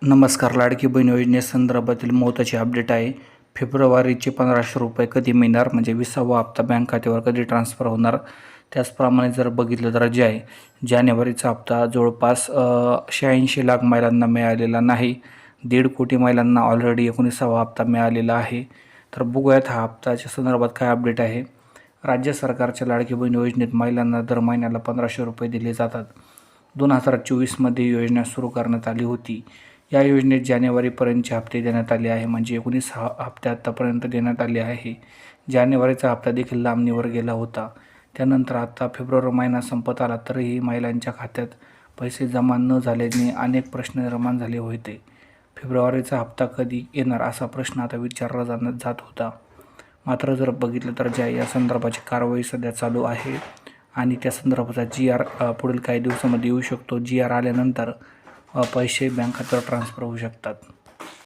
नमस्कार. लाडकी बहीण योजनेसंदर्भातील महत्त्वाची अपडेट आहे. फेब्रुवारीचे 1500 रुपये कधी मिळणार, म्हणजे 20वा हप्ता बँक खात्यावर कधी ट्रान्सफर होणार. त्याचप्रमाणे जर बघितलं तर जे आहे जानेवारीचा हप्ता जवळपास 86 लाख महिलांना मिळालेला नाही. 1.5 कोटी महिलांना ऑलरेडी 19वा हप्ता मिळालेला आहे. तर बघूयात हा हप्त्याच्या संदर्भात काय अपडेट आहे. राज्य सरकारच्या लाडकी बहीण योजनेत महिलांना दर महिन्याला 1500 रुपये दिले जातात. 2024मध्ये ही योजना सुरू करण्यात आली होती. या योजनेत जानेवारीपर्यंतचे हप्ते देण्यात आले आहे, म्हणजे 19 हप्ते आत्तापर्यंत देण्यात आले आहे. जानेवारीचा हप्ता देखील लांबणीवर गेला होता. त्यानंतर आता फेब्रुवारी महिना संपत आला तरीही महिलांच्या खात्यात पैसे जमा न झाल्याने अनेक प्रश्न निर्माण झाले होते. फेब्रुवारीचा हप्ता कधी येणार असा प्रश्न आता विचारला जात होता. मात्र जर बघितलं तर या संदर्भाची कारवाई सध्या चालू आहे आणि त्या संदर्भाचा GR पुढील काही दिवसामध्ये येऊ शकतो. GR आल्यानंतर पैसे बँक खात्यावर ट्रान्सफर होऊ शकतात.